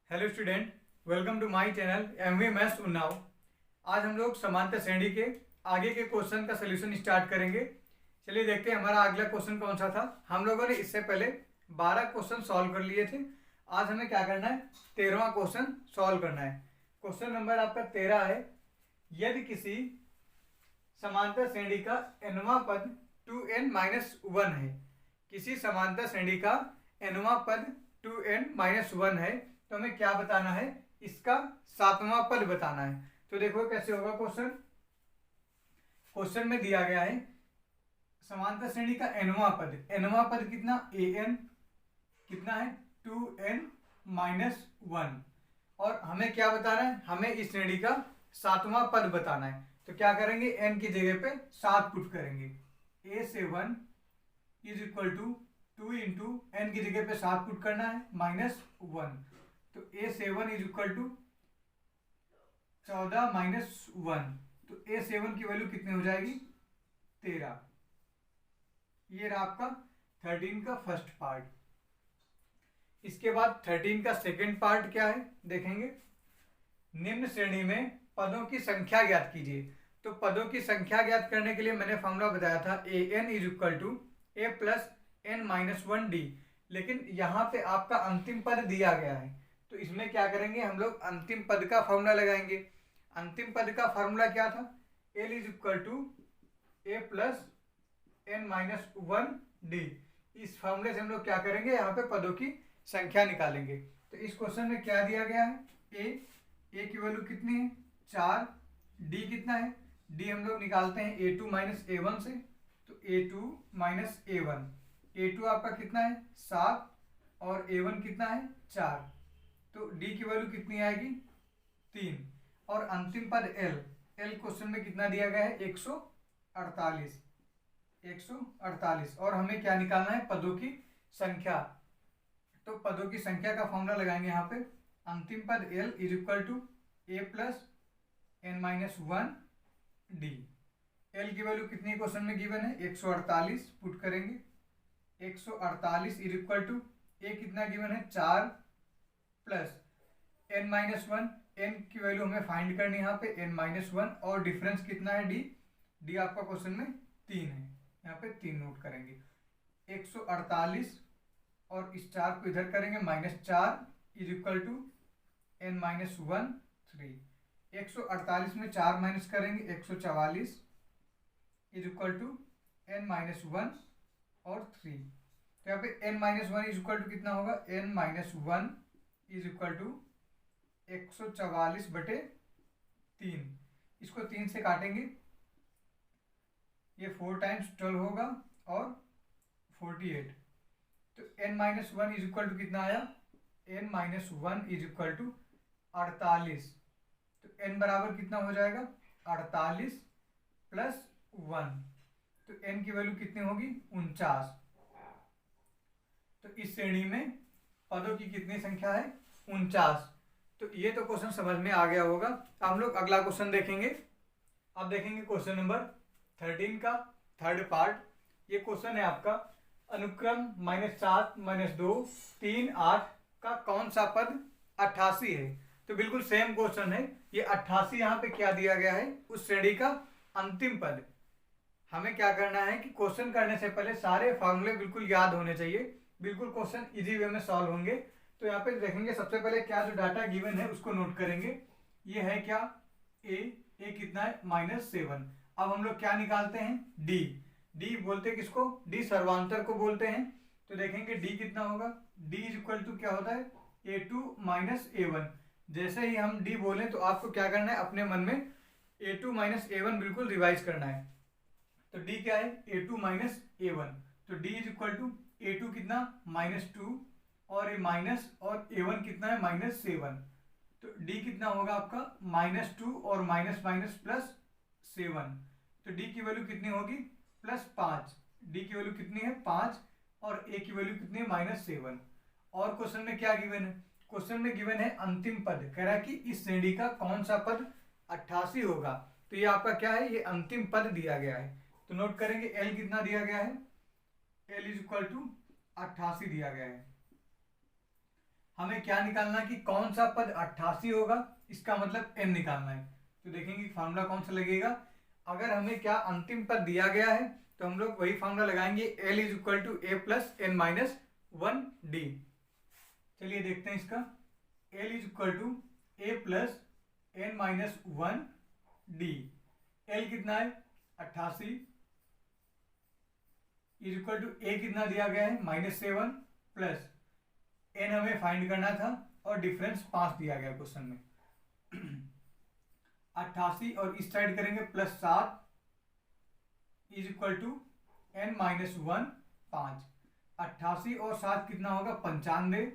Hello student, welcome to my channel MV maths Unnao. आज हम लोग समांतर श्रेणी के आगे के क्वेश्चन का सलूशन स्टार्ट करेंगे। चलिए देखते हैं हमारा अगला क्वेश्चन कौन सा था। हम लोगों ने इससे पहले 12 क्वेश्चन सॉल्व कर लिए थे। आज हमें क्या करना है, 13वां क्वेश्चन सॉल्व करना है। क्वेश्चन नंबर आपका 13 है। यदि किसी समांतर श्रेणी का nवां पद 2n-1 है, किसी समांतर श्रेणी का nवां पद 2n-1 है तो हमें क्या बताना है, इसका 7वां पद बताना है। तो देखो कैसे होगा क्वेश्चन। क्वेश्चन में दिया गया है समांतर श्रेणी का nवां पद कितना, an कितना है 2n-1, और हमें क्या बताना है, हमें इस श्रेणी का 7वां पद बताना है। तो क्या करेंगे, n की जगह पे 7 पुट करेंगे। a7 is equal to 2 into n की जगह पे 7 पुट करना है -1। तो a7 इज इक्वल टू 14 -1। तो a7 की वैल्यू कितनी हो जाएगी, 13। ये रहा आपका 13 का फर्स्ट पार्ट। इसके बाद 13 का सेकेंड पार्ट क्या है देखेंगे। निम्न श्रेणी में पदों की संख्या ज्ञात कीजिए। तो पदों की संख्या ज्ञात करने के लिए मैंने फॉर्मूला बताया था an is equal to a plus n-1d, लेकिन यहाँ पे आपका अंतिम पद दिया गया है। तो इसमें क्या करेंगे, हम लोग अंतिम पद का फॉर्मूला लगाएंगे। अंतिम पद का फॉर्मूला क्या था, l is equal to a plus n-1d। इस फॉर्मूले से हम लोग क्या करेंगे, यहाँ पे पदों की संख्या निकालेंगे। तो इस क्वेश्चन में क्या दिया गया है, a की वैल्यू कितनी है 4, d कितना है, d हम लोग निकालते हैं a2 माइनस a1 से। तो a2 माइनस a1, a2 आपका कितना है 7 और a1 कितना है 4। तो d की वैल्यू कितनी आएगी 3। और अंतिम पद l क्वेश्चन में कितना दिया गया है 148। और हमें क्या निकालना है, पदों की संख्या। तो पदों की संख्या का फॉर्मूला लगाएंगे यहाँ पे। अंतिम पद l is equal to a plus n-1d। l की वैल्यू कितनी क्वेश्चन में गिवन है 148, पुट करेंगे 148 इज इक्वल टू a कितना गिवन है 4 प्लस n-1, n की वैल्यू हमें फाइंड करनी है यहाँ पे n-1, और डिफरेंस कितना है d आपका क्वेश्चन में 3 है, यहाँ पे 3 नोट करेंगे। 148 और इस 4 को इधर करेंगे -4 इज इक्वल टू n-1 3। 148 में 4 माइनस करेंगे 144 इज इक्वल टू n-1 और 3। तो यहाँ पे n-1 इज इक्वल टू कितना होगा, n-1 इज इक्वल टू 144/3। इसको 3 से काटेंगे, ये 4 टाइम्स 12 होगा और 48। तो n-1 इज इक्वल टू कितना आया, n-1 इज इक्वल टू 48। तो n बराबर कितना हो जाएगा 48 प्लस 1। तो n की वैल्यू कितनी होगी 49। तो इस श्रेणी में पदों की कितनी संख्या है 49। तो ये तो क्वेश्चन समझ में आ गया होगा। हम लोग अगला क्वेश्चन देखेंगे। अब देखेंगे क्वेश्चन नंबर 13 का थर्ड पार्ट। ये क्वेश्चन है आपका, अनुक्रम -7 -2 3 8 का कौन सा पद 88 है। तो बिल्कुल सेम क्वेश्चन है। ये 88 यहाँ पे क्या दिया गया है, उस श्रेणी का अंतिम पद। हमें क्या करना है कि क्वेश्चन करने से पहले सारे फॉर्मूले बिल्कुल याद होने चाहिए, बिल्कुल क्वेश्चन इजी वे में सॉल्व होंगे। तो यहाँ पे देखेंगे सबसे पहले क्या जो डाटा गिवन है उसको नोट करेंगे। ये है क्या a कितना है -7। अब हम लोग क्या निकालते हैं, d बोलते हैं किसको, d सर्वांतर को बोलते हैं। तो देखेंगे d कितना होगा, d इज इक्वल टू क्या होता है a2 माइनस a1। जैसे ही हम d बोले तो आपको क्या करना है, अपने मन में a2 माइनस a1 बिल्कुल रिवाइज करना है। तो d क्या है a2 माइनस a1। तो d is equal to a2 कितना -2 और ये माइनस, और a1 कितना है -7। तो d कितना होगा आपका -2 और माइनस माइनस प्लस 7। तो d की वैल्यू कितनी होगी +5। d की वैल्यू कितनी है 5 और a की वैल्यू कितनी है -7। और क्वेश्चन में क्या गिवन है, क्वेश्चन में गिवन है अंतिम पद। कह रहा है कि इस श्रेणी का कौन सा पद 88 होगा। तो ये आपका क्या है, ये अंतिम पद दिया गया है। तो नोट करेंगे l कितना दिया गया है, l इज इक्वल टू 88 दिया गया है। हमें क्या निकालना है कि कौन सा पद 88 होगा, इसका मतलब n निकालना है। तो देखेंगे फार्मूला कौन सा लगेगा। अगर हमें क्या अंतिम पद दिया गया है तो हम लोग वही फार्मूला लगाएंगे, L is equal to a plus n minus 1d। चलिए देखते हैं इसका। L is equal to a plus n minus 1d। L कितना है 88, इज इक्वल टू ए कितना दिया गया है -7 प्लस एन हमें फाइंड करना था और डिफरेंस 5 दिया गया क्वेश्चन में। 88 और इस साइड करेंगे +7 is equal to n minus 1 5। 88 और 7 कितना होगा 95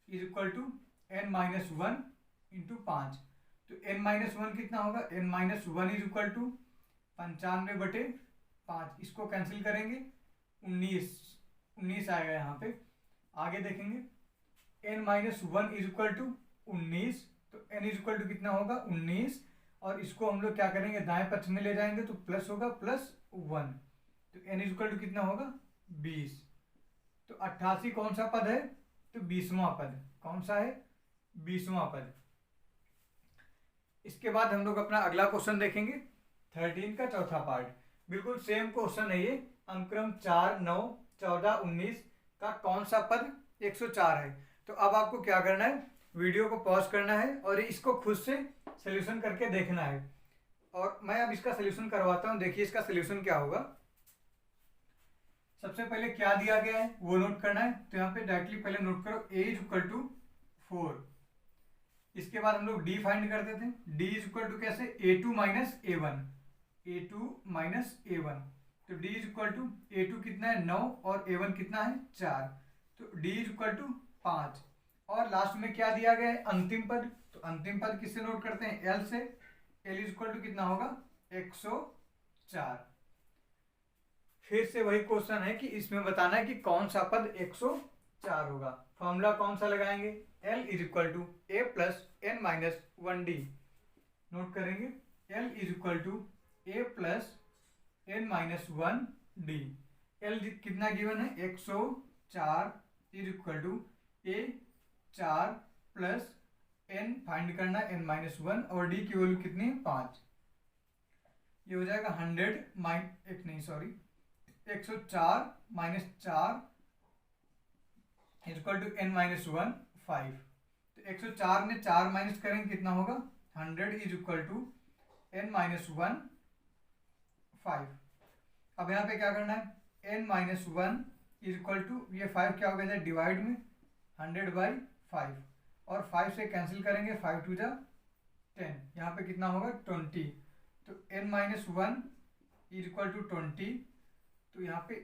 is equal to n minus 1 into 5। तो n माइनस 1 कितना होगा, n minus 1 is equal to 95/5। इसको कैंसिल करेंगे 19 आएगा यहाँ पे। आगे देखेंगे n minus 1 is equal to 19, तो n इज इक्वल टू कितना होगा 19, और इसको हम लोग क्या करेंगे दाएं पक्ष में ले जाएंगे तो प्लस होगा +1, तो n इज इक्वल टू कितना होगा 20। तो 88 कौन सा पद है, तो 20वां पद। कौन सा है 20वां पद। इसके बाद हम लोग अपना अगला क्वेश्चन देखेंगे 13 का चौथा पार्ट। बिल्कुल सेम क्वेश्चन है ये। अनुक्रम 4, 9, 14, 19 का कौन सा पद 104 है। तो अब आपको क्या करना है, वीडियो को पॉज करना है और इसको खुद से सॉल्यूशन करके देखना है। और मैं अब इसका सॉल्यूशन करवाता हूं। देखिए इसका सॉल्यूशन क्या होगा। सबसे पहले क्या दिया गया है वो नोट करना है। तो यहाँ पे डायरेक्टली पहले नोट करो a इज इक्वल टू 4। इसके बाद हम लोग d फाइंड करते थे। d इज इक्वल टू कैसे, a2 minus a1, a2 minus a1। तो d is equal to a2 कितना है 9 और a1 कितना है 4, तो d इज इक्वल टू 5। और लास्ट में क्या दिया गया है अंतिम पद। तो अंतिम पद किससे नोट करते हैं, l से। l इज इक्वल टू कितना होगा 104। फिर से वही क्वेश्चन है कि इसमें बताना है कि कौन सा पद 104 होगा। फॉर्मूला कौन सा लगाएंगे, L is equal to a plus n minus 1d। Note करेंगे L is equal to a plus n minus 1d। L कितना गिवन है 104 is equal to a 4 plus n find करना है n माइनस 1 और d की value कितनी है 5। ये हो जाएगा 104 minus 4 is equal to n minus 1 5। तो 104 में 4 माइनस करेंगे कितना होगा 100 is equal to n minus 1 5। अब यहाँ पे क्या करना है n minus 1 is equal to ये 5 क्या हो गया डिवाइड में 100/5 और 5 से कैंसिल करेंगे 5 टू जा 10, यहाँ पे कितना होगा 20। तो n minus 1 is equal to 20। तो यहाँ पे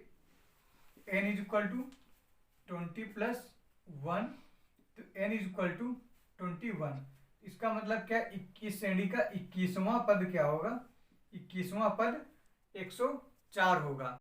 n is equal to 20 plus 1, तो n इज इक्वल टू 21। इसका मतलब क्या 21 श्रेणी का 21वां पद क्या होगा, 21वां पद 104 होगा।